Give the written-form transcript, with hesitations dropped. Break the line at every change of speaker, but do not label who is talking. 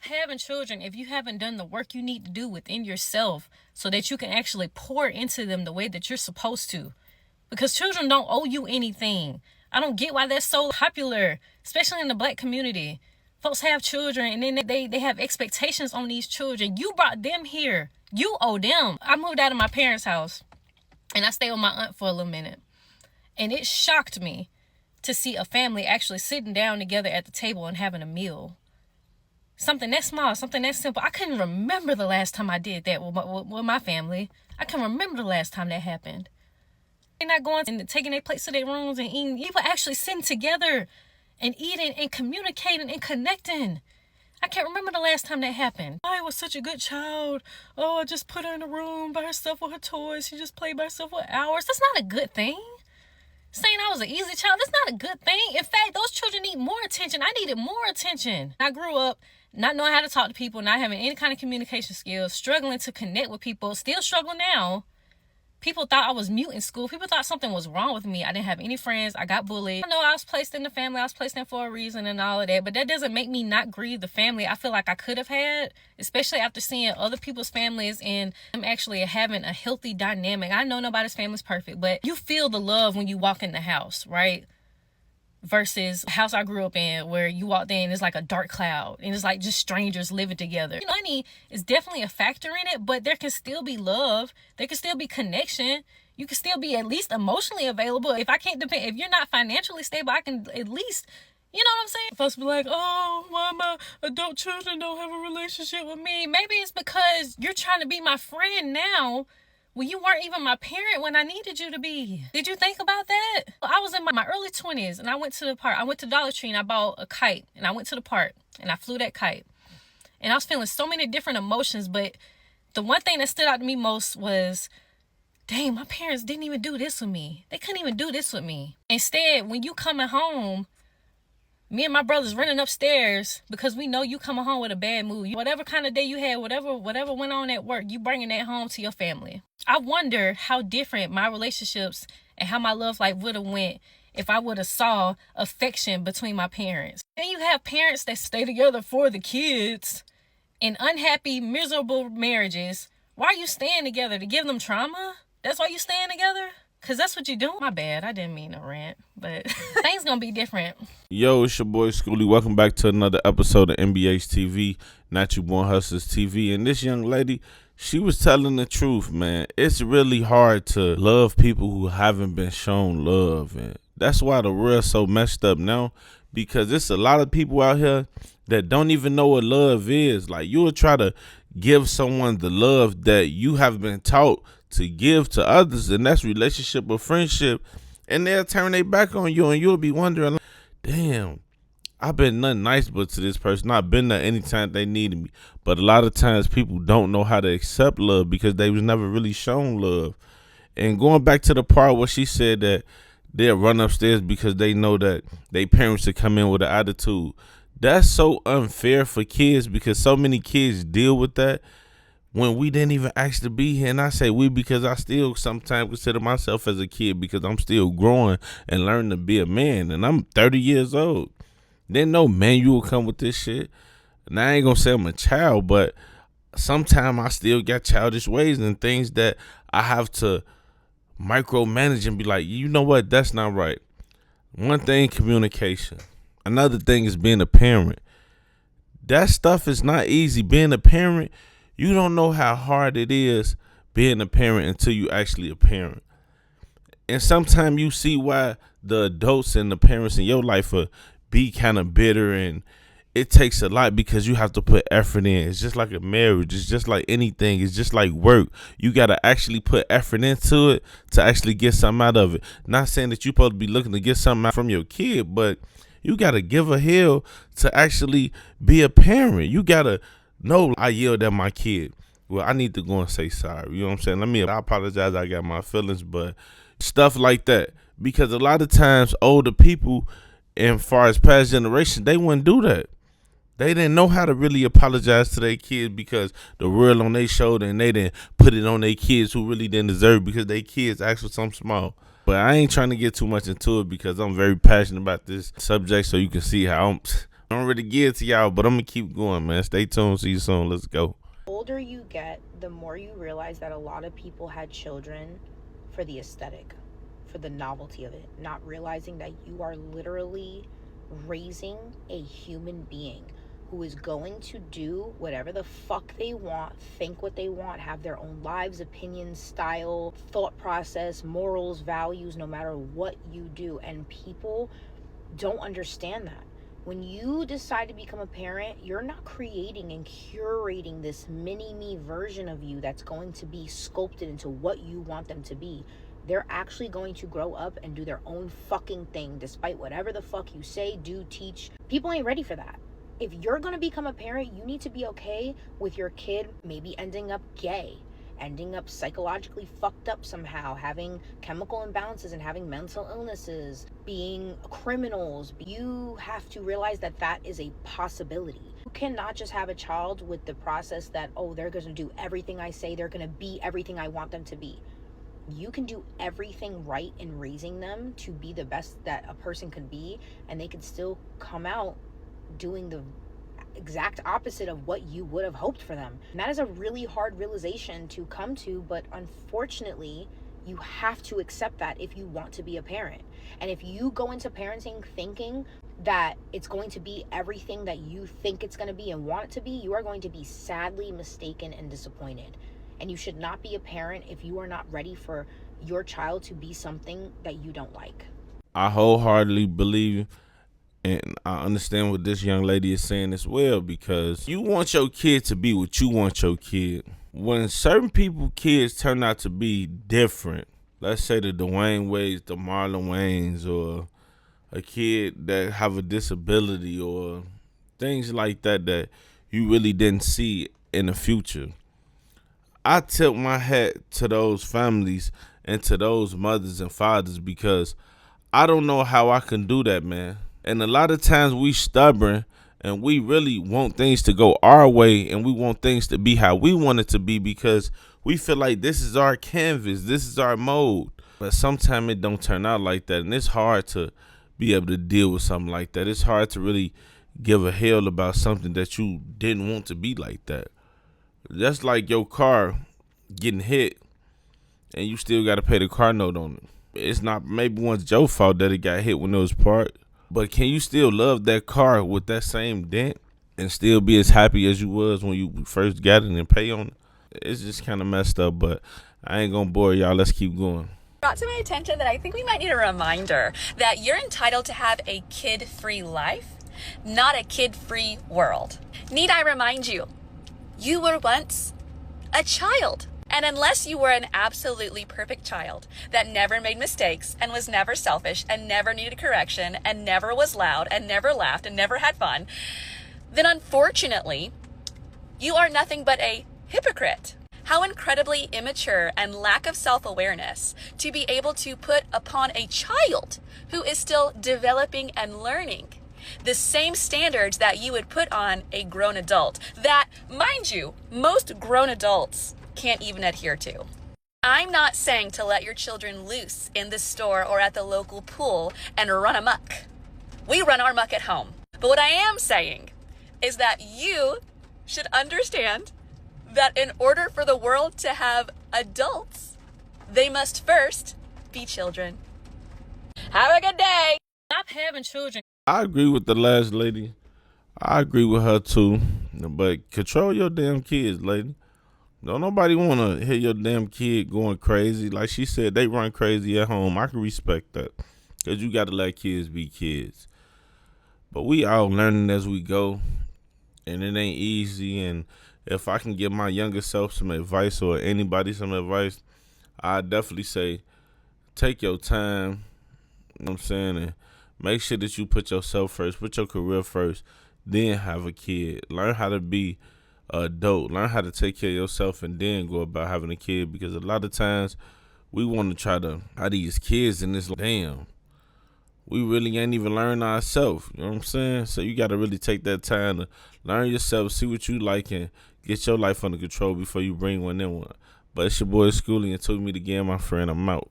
having children if you haven't done the work you need to do within yourself so that you can actually pour into them the way that you're supposed to. Because children don't owe you anything. I don't get why that's so popular, especially in the Black community. Folks have children and then they have expectations on these children. You brought them here. You owe them. I moved out of my parents' house and I stayed with my aunt for a little minute. And it shocked me to see a family actually sitting down together at the table and having a meal. Something that small, something that simple. I couldn't remember the last time I did that with my family. I can remember the last time that happened. They're not going and taking their plates to their rooms and eating. People actually sitting together and eating and communicating and connecting. I can't remember the last time that happened. I was such a good child. Oh, I just put her in a room by herself with her toys. She just played by herself for hours. That's not a good thing. Saying I was an easy child, that's not a good thing. In fact, those children need more attention. I needed more attention. I grew up not knowing how to talk to people, not having any kind of communication skills, struggling to connect with people, still struggling now. People thought I was mute in school. People thought something was wrong with me. I didn't have any friends. I got bullied. I know I was placed in the family. I was placed in for a reason and all of that. But that doesn't make me not grieve the family I feel like I could have had, especially after seeing other people's families and them actually having a healthy dynamic. I know nobody's family's perfect, but you feel the love when you walk in the house, right? Versus the house I grew up in where you walked in, it's like a dark cloud and it's like just strangers living together. Money is definitely a factor in it, but there can still be love. There can still be connection. You can still be at least emotionally available. If I can't depend, if you're not financially stable, I can at least, you know what I'm saying? Folks be like, oh, why my adult children don't have a relationship with me? Maybe it's because you're trying to be my friend now. Well, you weren't even my parent when I needed you to be. Did you think about that? I was in my early 20s and I went to the park. I went to Dollar Tree and I bought a kite and I went to the park and I flew that kite. And I was feeling so many different emotions, but the one thing that stood out to me most was, dang, my parents didn't even do this with me. They couldn't even do this with me. Instead, when you coming home, me and my brothers running upstairs because we know you coming home with a bad mood. Whatever kind of day you had, whatever went on at work, you bringing that home to your family. I wonder how different my relationships and how my love life would have went if I would have saw affection between my parents. Then you have parents that stay together for the kids in unhappy, miserable marriages. Why are you staying together? To give them trauma? That's why you staying together? Because that's what you do. My bad. I didn't mean to rant, but things going to be different.
Yo, it's your boy Scholy. Welcome back to another episode of NBA's TV, Not You Born Hustlers TV. And this young lady, she was telling the truth, man. It's really hard to love people who haven't been shown love. And that's why the world's so messed up now, because there's a lot of people out here that don't even know what love is. Like, you will try to give someone the love that you have been taught to give to others, and that's relationship or friendship, and they'll turn their back on you, and you'll be wondering, like, damn, I've been nothing nice but to this person. I've been there anytime they needed me. But a lot of times people don't know how to accept love because they was never really shown love. And going back to the part where she said that they'll run upstairs because they know that their parents will come in with an attitude, that's so unfair for kids, because so many kids deal with that when we didn't even ask to be here. And I say we because I still sometimes consider myself as a kid, because I'm still growing and learning to be a man, and I'm 30 years old. Then no manual come with this shit. And I ain't gonna say I'm a child, but sometimes I still got childish ways and things that I have to micromanage and be like, you know what, that's not right. One thing, communication. Another thing is being a parent. That stuff is not easy. Being a parent, you don't know how hard it is being a parent until you actually a parent. And sometimes you see why the adults and the parents in your life are be kind of bitter, and it takes a lot because you have to put effort in. It's just like a marriage. It's just like anything. It's just like work. You got to actually put effort into it to actually get something out of it. Not saying that you're supposed to be looking to get something out from your kid, but you got to give a hell to actually be a parent. You got to know, I yelled at my kid. Well, I need to go and say sorry. You know what I'm saying? I apologize. I got my feelings, but stuff like that. Because a lot of times older people, and far as past generation, they wouldn't do that. They didn't know how to really apologize to their kids because the world on their shoulder, and they didn't put it on their kids who really didn't deserve it because their kids asked for something small. But I ain't trying to get too much into it because I'm very passionate about this subject, so you can see how I don't really give it to y'all, but I'm gonna keep going, man. Stay tuned. See you soon. Let's go.
The older you get, the more you realize that a lot of people had children for the aesthetic, for the novelty of it, not realizing that you are literally raising a human being who is going to do whatever the fuck they want, think what they want, have their own lives, opinions, style, thought process, morals, values, no matter what you do. And people don't understand that. When you decide to become a parent, you're not creating and curating this mini-me version of you that's going to be sculpted into what you want them to be. They're actually going to grow up and do their own fucking thing, despite whatever the fuck you say, do, teach. People ain't ready for that. If you're going to become a parent, you need to be okay with your kid maybe ending up gay, ending up psychologically fucked up somehow, having chemical imbalances and having mental illnesses, being criminals. You have to realize that that is a possibility. You cannot just have a child with the process that, oh, they're going to do everything I say, they're going to be everything I want them to be. You can do everything right in raising them to be the best that a person could be, and they could still come out doing the exact opposite of what you would have hoped for them. And that is a really hard realization to come to, but unfortunately, you have to accept that if you want to be a parent. And if you go into parenting thinking that it's going to be everything that you think it's going to be and want it to be, you are going to be sadly mistaken and disappointed. And you should not be a parent if you are not ready for your child to be something that you don't like.
I wholeheartedly believe, and I understand what this young lady is saying as well, because you want your kid to be what you want your kid. When certain people kids turn out to be different, let's say the Dwayne Wades, the Marlon Waynes, or a kid that have a disability or things like that you really didn't see in the future, I tip my hat to those families and to those mothers and fathers, because I don't know how I can do that, man. And a lot of times we stubborn and we really want things to go our way, and we want things to be how we want it to be, because we feel like this is our canvas, this is our mold. But sometimes it don't turn out like that, and it's hard to be able to deal with something like that. It's hard to really give a hell about something that you didn't want to be like that. Just like your car getting hit and you still got to pay the car note on it. It's not maybe once your fault that it got hit when it was parked, but can you still love that car with that same dent and still be as happy as you was when you first got it and pay on it? It's just kind of messed up, but I ain't gonna bore y'all. Let's keep going.
Brought to my attention that I think we might need a reminder that you're entitled to have a kid-free life, not a kid-free world. Need I remind you, you were once a child. And unless you were an absolutely perfect child that never made mistakes and was never selfish and never needed correction and never was loud and never laughed and never had fun, then unfortunately, you are nothing but a hypocrite. How incredibly immature and lack of self-awareness to be able to put upon a child who is still developing and learning the same standards that you would put on a grown adult that, mind you, most grown adults can't even adhere to. I'm not saying to let your children loose in the store or at the local pool and run amok. We run our muck at home. But what I am saying is that you should understand that in order for the world to have adults, they must first be children. Have a good day.
Stop having children.
I agree with the last lady. I agree with her too. But control your damn kids, lady. Don't nobody want to hear your damn kid going crazy. Like she said, they run crazy at home. I can respect that, because you got to let kids be kids. But we all learning as we go, and it ain't easy. And if I can give my younger self some advice, or anybody some advice, I definitely say take your time, you know what I'm saying, and make sure that you put yourself first, put your career first, then have a kid. Learn how to be an adult. Learn how to take care of yourself, and then go about having a kid, because a lot of times we want to try to have these kids in this, damn, we really ain't even learn ourselves. You know what I'm saying? So you got to really take that time to learn yourself, see what you like, and get your life under control before you bring one in one. But it's your boy Scholy, and took me to again, my friend. I'm out.